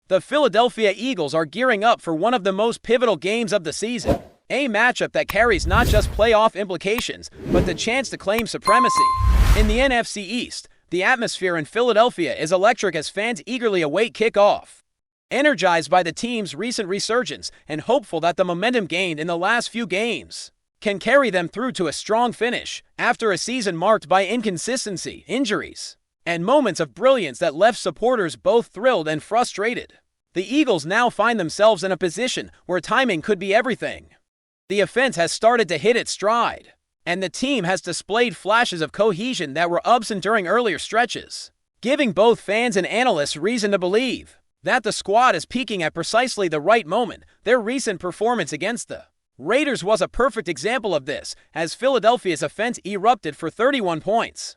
The Philadelphia Eagles are gearing up for one of the most pivotal games of the season, a matchup that carries not just playoff implications, but the chance to claim supremacy. In the NFC East, the atmosphere in Philadelphia is electric as fans eagerly await kickoff. Energized by the team's recent resurgence and hopeful that the momentum gained in the last few games can carry them through to a strong finish after a season marked by inconsistency, injuries, and moments of brilliance that left supporters both thrilled and frustrated. The Eagles now find themselves in a position where timing could be everything. The offense has started to hit its stride, and the team has displayed flashes of cohesion that were absent during earlier stretches, giving both fans and analysts reason to believe that the squad is peaking at precisely the right moment. Their recent performance against the Raiders was a perfect example of this, as Philadelphia's offense erupted for 31 points,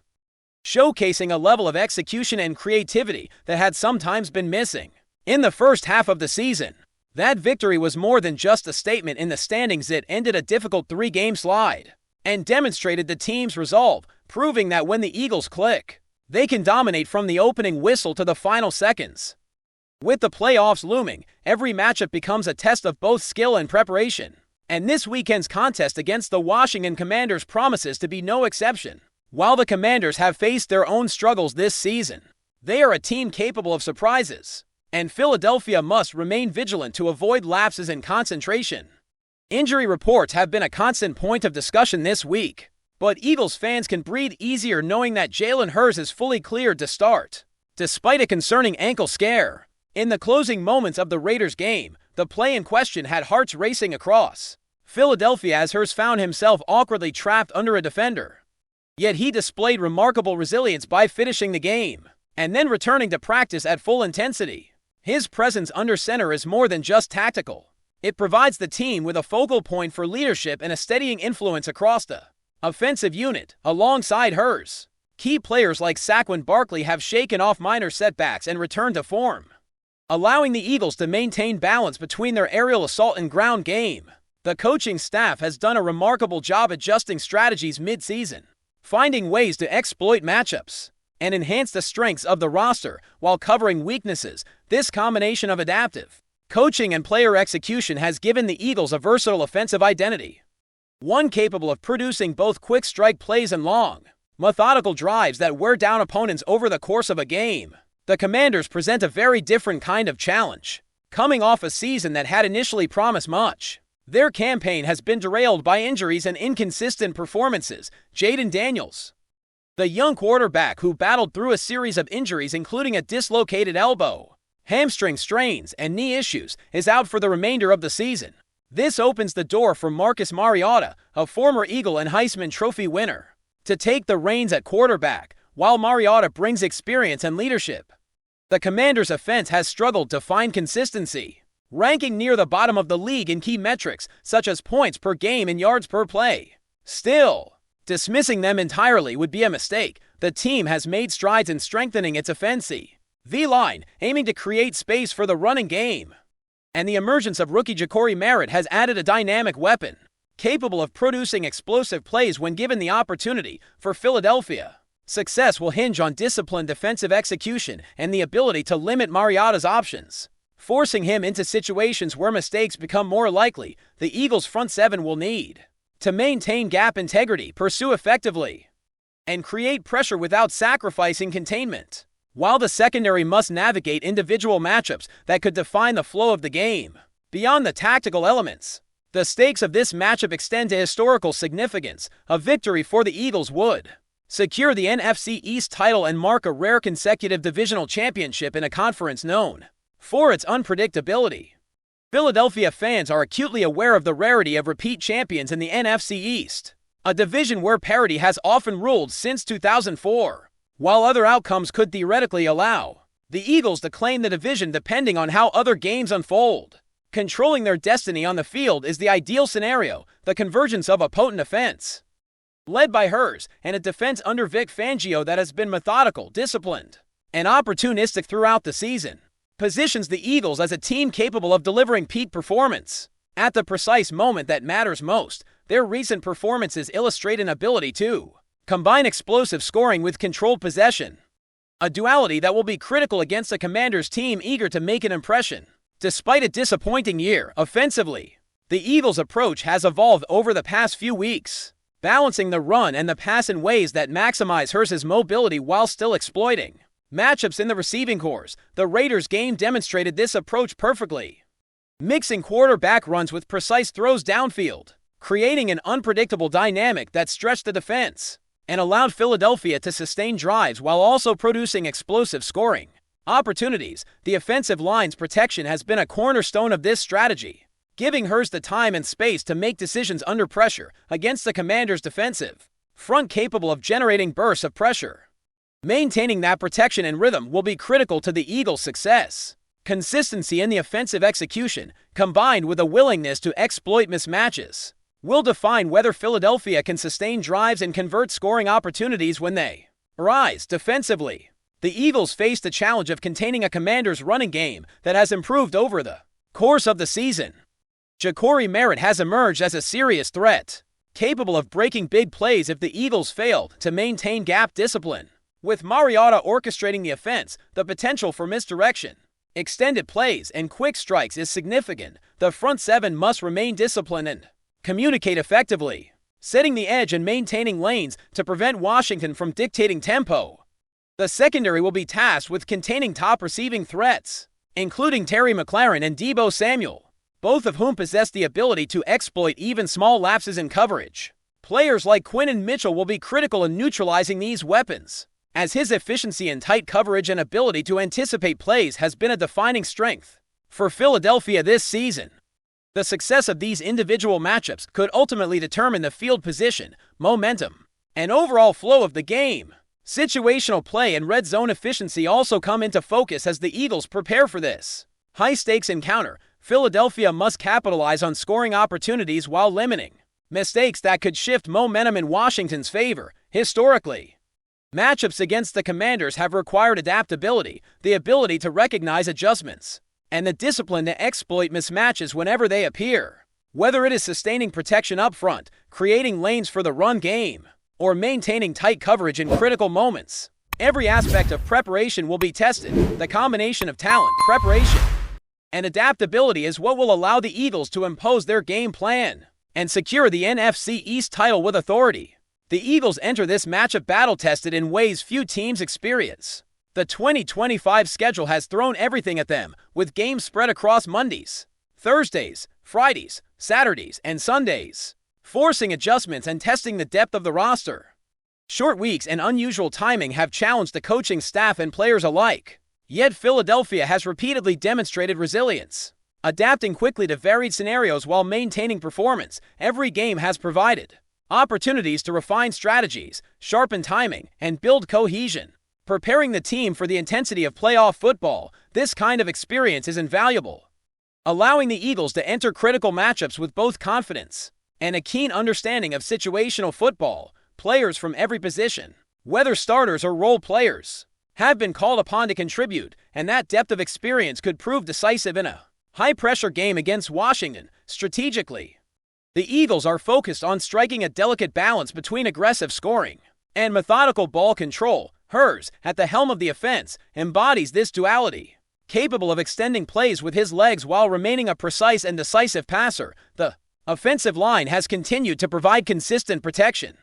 showcasing a level of execution and creativity that had sometimes been missing in the first half of the season. That victory was more than just a statement in the standings. It ended a difficult three-game slide and demonstrated the team's resolve, proving that when the Eagles click, they can dominate from the opening whistle to the final seconds. With the playoffs looming, every matchup becomes a test of both skill and preparation, and this weekend's contest against the Washington Commanders promises to be no exception. While the Commanders have faced their own struggles this season, they are a team capable of surprises, and Philadelphia must remain vigilant to avoid lapses in concentration. Injury reports have been a constant point of discussion this week, but Eagles fans can breathe easier knowing that Jalen Hurts is fully cleared to start, despite a concerning ankle scare. In the closing moments of the Raiders game, the play in question had hearts racing across Philadelphia as Hurts found himself awkwardly trapped under a defender. Yet he displayed remarkable resilience by finishing the game and then returning to practice at full intensity. His presence under center is more than just tactical. It provides the team with a focal point for leadership and a steadying influence across the offensive unit. Alongside Hurts, key players like Saquon Barkley have shaken off minor setbacks and returned to form, allowing the Eagles to maintain balance between their aerial assault and ground game. The coaching staff has done a remarkable job adjusting strategies mid-season, finding ways to exploit matchups and enhance the strengths of the roster while covering weaknesses. This combination of adaptive coaching and player execution has given the Eagles a versatile offensive identity, one capable of producing both quick strike plays and long, methodical drives that wear down opponents over the course of a game. The Commanders present a very different kind of challenge, coming off a season that had initially promised much. Their campaign has been derailed by injuries and inconsistent performances. Jayden Daniels, the young quarterback who battled through a series of injuries including a dislocated elbow, hamstring strains, and knee issues, is out for the remainder of the season. This opens the door for Marcus Mariota, a former Eagle and Heisman Trophy winner, to take the reins at quarterback, while Mariota brings experience and leadership. The Commanders' offense has struggled to find consistency, ranking near the bottom of the league in key metrics such as points per game and yards per play. Still, dismissing them entirely would be a mistake. The team has made strides in strengthening its offensive line, aiming to create space for the running game. And the emergence of rookie Ja'Cory Merritt has added a dynamic weapon, capable of producing explosive plays when given the opportunity. For Philadelphia, success will hinge on disciplined defensive execution and the ability to limit Mariota's options, forcing him into situations where mistakes become more likely. The Eagles' front seven will need to maintain gap integrity, pursue effectively, and create pressure without sacrificing containment, while the secondary must navigate individual matchups that could define the flow of the game. Beyond the tactical elements, the stakes of this matchup extend to historical significance. A victory for the Eagles would secure the NFC East title and mark a rare consecutive divisional championship in a conference known for its unpredictability. Philadelphia fans are acutely aware of the rarity of repeat champions in the NFC East, a division where parity has often ruled since 2004. While other outcomes could theoretically allow the Eagles to claim the division depending on how other games unfold, controlling their destiny on the field is the ideal scenario. The convergence of a potent offense, led by Hurts, and a defense under Vic Fangio that has been methodical, disciplined, and opportunistic throughout the season, positions the Eagles as a team capable of delivering peak performance at the precise moment that matters most. Their recent performances illustrate an ability to combine explosive scoring with controlled possession, a duality that will be critical against a Commanders team eager to make an impression. Despite a disappointing year offensively, the Eagles' approach has evolved over the past few weeks, balancing the run and the pass in ways that maximize Hurts' mobility while still exploiting matchups in the receiving corps. The Raiders' game demonstrated this approach perfectly, mixing quarterback runs with precise throws downfield, creating an unpredictable dynamic that stretched the defense and allowed Philadelphia to sustain drives while also producing explosive scoring opportunities. The offensive line's protection has been a cornerstone of this strategy, giving Hurts the time and space to make decisions under pressure against the Commanders' defensive front capable of generating bursts of pressure. Maintaining that protection and rhythm will be critical to the Eagles' success. Consistency in the offensive execution, combined with a willingness to exploit mismatches, will define whether Philadelphia can sustain drives and convert scoring opportunities when they arise. Defensively, the Eagles face the challenge of containing a Commanders' running game that has improved over the course of the season. Ja'Cory Merritt has emerged as a serious threat, capable of breaking big plays if the Eagles failed to maintain gap discipline. With Mariota orchestrating the offense, the potential for misdirection, extended plays, and quick strikes is significant. The front seven must remain disciplined and communicate effectively, setting the edge and maintaining lanes to prevent Washington from dictating tempo. The secondary will be tasked with containing top receiving threats, including Terry McLaurin and Deebo Samuel, both of whom possess the ability to exploit even small lapses in coverage. Players like Quinton Mitchell will be critical in neutralizing these weapons, as his efficiency in tight coverage and ability to anticipate plays has been a defining strength for Philadelphia this season. The success of these individual matchups could ultimately determine the field position, momentum, and overall flow of the game. Situational play and red zone efficiency also come into focus as the Eagles prepare for this high-stakes encounter. Philadelphia must capitalize on scoring opportunities while limiting mistakes that could shift momentum in Washington's favor. Historically, matchups against the Commanders have required adaptability, the ability to recognize adjustments, and the discipline to exploit mismatches whenever they appear. Whether it is sustaining protection up front, creating lanes for the run game, or maintaining tight coverage in critical moments, every aspect of preparation will be tested. The combination of talent, preparation, and adaptability is what will allow the Eagles to impose their game plan and secure the NFC East title with authority. The Eagles enter this matchup battle-tested in ways few teams experience. The 2025 schedule has thrown everything at them, with games spread across Mondays, Thursdays, Fridays, Saturdays, and Sundays, forcing adjustments and testing the depth of the roster. Short weeks and unusual timing have challenged the coaching staff and players alike. Yet Philadelphia has repeatedly demonstrated resilience, adapting quickly to varied scenarios while maintaining performance. Every game has provided opportunities to refine strategies, sharpen timing, and build cohesion, preparing the team for the intensity of playoff football. This kind of experience is invaluable, allowing the Eagles to enter critical matchups with both confidence and a keen understanding of situational football. Players from every position, whether starters or role players, have been called upon to contribute, and that depth of experience could prove decisive in a high-pressure game against Washington. Strategically, the Eagles are focused on striking a delicate balance between aggressive scoring and methodical ball control. Hurts, at the helm of the offense, embodies this duality, capable of extending plays with his legs while remaining a precise and decisive passer. The offensive line has continued to provide consistent protection,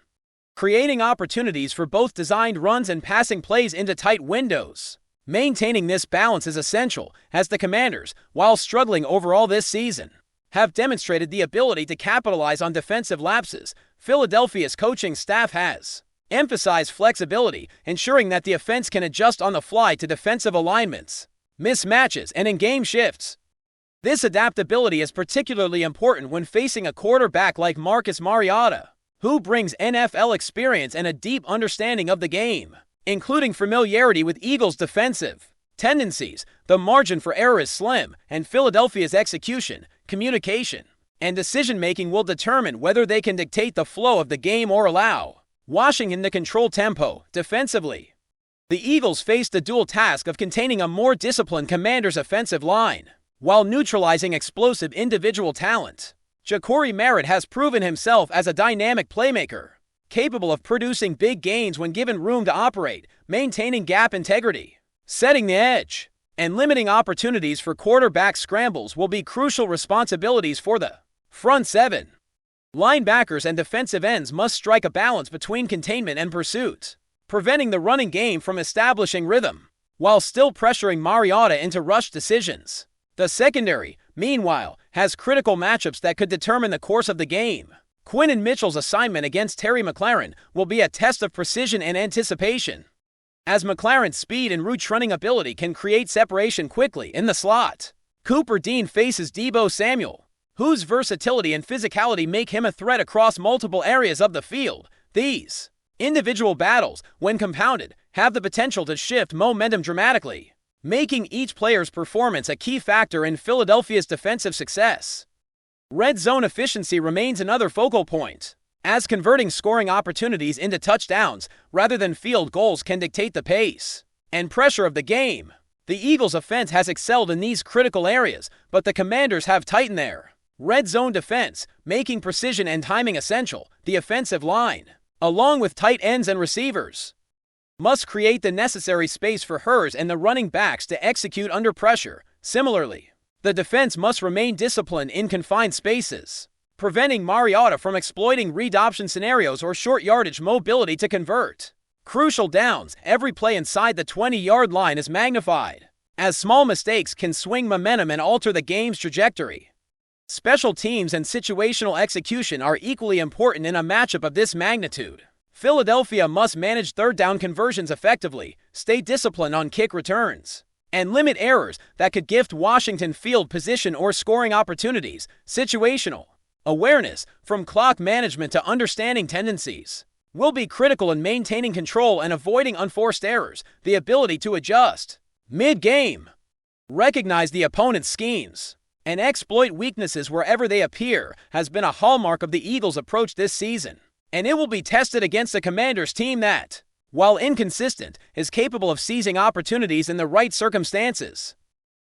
creating opportunities for both designed runs and passing plays into tight windows. Maintaining this balance is essential, as the Commanders, while struggling overall this season, have demonstrated the ability to capitalize on defensive lapses. Philadelphia's coaching staff has emphasized flexibility, ensuring that the offense can adjust on the fly to defensive alignments, mismatches, and in-game shifts. This adaptability is particularly important when facing a quarterback like Marcus Mariota, who brings NFL experience and a deep understanding of the game, including familiarity with Eagles' defensive tendencies. The margin for error is slim, and Philadelphia's execution, communication, and decision-making will determine whether they can dictate the flow of the game or allow Washington to control tempo. Defensively, the Eagles face the dual task of containing a more disciplined Commanders' offensive line while neutralizing explosive individual talent. Ja'Cory Merritt has proven himself as a dynamic playmaker, capable of producing big gains when given room to operate, maintaining gap integrity, setting the edge, and limiting opportunities for quarterback scrambles will be crucial responsibilities for the front seven. Linebackers and defensive ends must strike a balance between containment and pursuit, preventing the running game from establishing rhythm, while still pressuring Mariota into rush decisions. The secondary, meanwhile, has critical matchups that could determine the course of the game. Quinn Mitchell's assignment against Terry McLaurin will be a test of precision and anticipation, as McLaurin's speed and route running ability can create separation quickly in the slot. Cooper Dean faces Deebo Samuel, whose versatility and physicality make him a threat across multiple areas of the field. These individual battles, when compounded, have the potential to shift momentum dramatically, making each player's performance a key factor in Philadelphia's defensive success. Red zone efficiency remains another focal point, as converting scoring opportunities into touchdowns rather than field goals can dictate the pace and pressure of the game. The Eagles' offense has excelled in these critical areas, but the Commanders have tightened their red zone defense, making precision and timing essential. The offensive line, along with tight ends and receivers, must create the necessary space for Hurts and the running backs to execute under pressure. Similarly, the defense must remain disciplined in confined spaces, preventing Mariota from exploiting read option scenarios or short yardage mobility to convert crucial downs. Every play inside the 20-yard line is magnified, as small mistakes can swing momentum and alter the game's trajectory. Special teams and situational execution are equally important in a matchup of this magnitude. Philadelphia must manage third down conversions effectively, stay disciplined on kick returns, and limit errors that could gift Washington field position or scoring opportunities. Situational awareness, from clock management to understanding tendencies, will be critical in maintaining control and avoiding unforced errors. The ability to adjust mid-game, recognize the opponent's schemes, and exploit weaknesses wherever they appear has been a hallmark of the Eagles' approach this season, and it will be tested against a Commanders team that, while inconsistent, is capable of seizing opportunities in the right circumstances.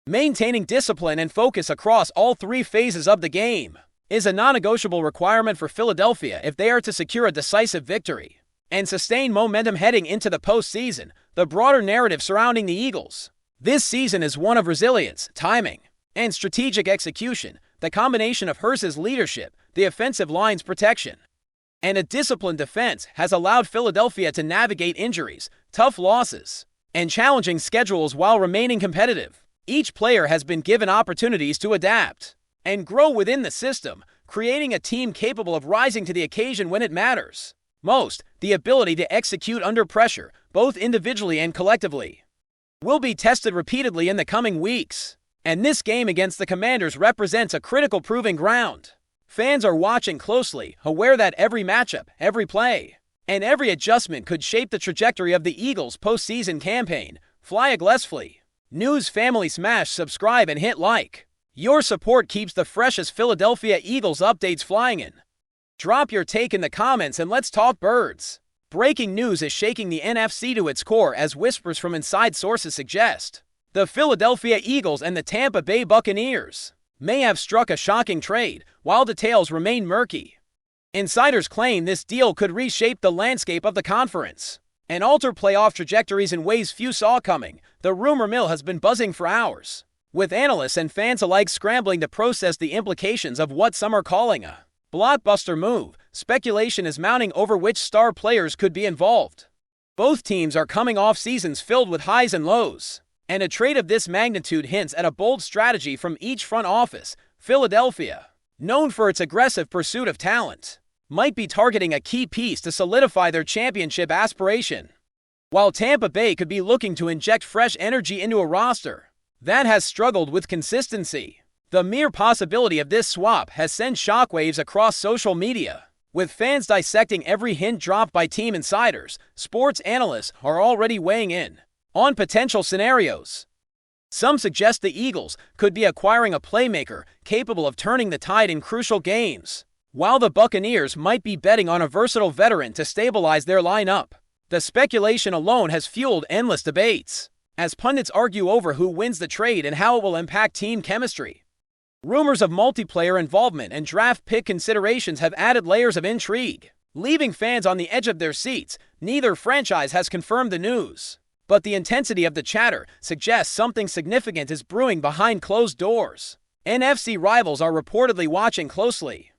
Maintaining discipline and focus across all three phases of the game is a non-negotiable requirement for Philadelphia if they are to secure a decisive victory and sustain momentum heading into the postseason. The broader narrative surrounding the Eagles this season is one of resilience, timing, and strategic execution. The combination of Hurts' leadership, the offensive line's protection, and a disciplined defense has allowed Philadelphia to navigate injuries, tough losses, and challenging schedules while remaining competitive. Each player has been given opportunities to adapt and grow within the system, creating a team capable of rising to the occasion when it matters most. The ability to execute under pressure, both individually and collectively, will be tested repeatedly in the coming weeks, and this game against the Commanders represents a critical proving ground. Fans are watching closely, aware that every matchup, every play, and every adjustment could shape the trajectory of the Eagles' postseason campaign. FlyEaglesFly News family, smash subscribe and hit like. Your support keeps the freshest Philadelphia Eagles updates flying in. Drop your take in the comments and let's talk birds. Breaking news is shaking the NFC to its core as whispers from inside sources suggest the Philadelphia Eagles and the Tampa Bay Buccaneers may have struck a shocking trade, while details remain murky. Insiders claim this deal could reshape the landscape of the conference and alter playoff trajectories in ways few saw coming. The rumor mill has been buzzing for hours, with analysts and fans alike scrambling to process the implications of what some are calling a blockbuster move. Speculation is mounting over which star players could be involved. Both teams are coming off seasons filled with highs and lows, and a trade of this magnitude hints at a bold strategy from each front office. Philadelphia, known for its aggressive pursuit of talent, might be targeting a key piece to solidify their championship aspiration, while Tampa Bay could be looking to inject fresh energy into a roster that has struggled with consistency. The mere possibility of this swap has sent shockwaves across social media, with fans dissecting every hint dropped by team insiders. Sports analysts are already weighing in on potential scenarios. Some suggest the Eagles could be acquiring a playmaker capable of turning the tide in crucial games, while the Buccaneers might be betting on a versatile veteran to stabilize their lineup. The speculation alone has fueled endless debates, as pundits argue over who wins the trade and how it will impact team chemistry. Rumors of multiplayer involvement and draft pick considerations have added layers of intrigue, leaving fans on the edge of their seats. Neither franchise has confirmed the news, but the intensity of the chatter suggests something significant is brewing behind closed doors. NFC rivals are reportedly watching closely,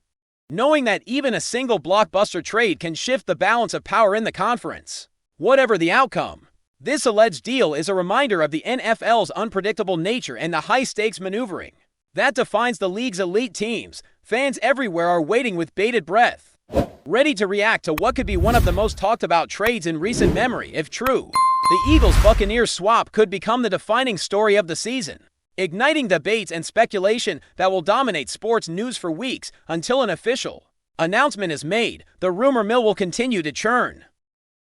knowing that even a single blockbuster trade can shift the balance of power in the conference. Whatever the outcome, this alleged deal is a reminder of the NFL's unpredictable nature and the high-stakes maneuvering that defines the league's elite teams. Fans everywhere are waiting with bated breath, ready to react to what could be one of the most talked about trades in recent memory. If true, the Eagles-Buccaneers swap could become the defining story of the season, igniting debates and speculation that will dominate sports news for weeks until an official announcement is made. The rumor mill will continue to churn,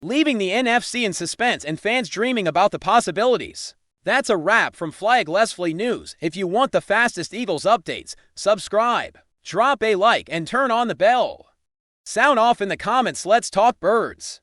leaving the NFC in suspense and fans dreaming about the possibilities. That's a wrap from FlyEaglesFly News. If you want the fastest Eagles updates, subscribe, drop a like, and turn on the bell. Sound off in the comments. Let's talk birds.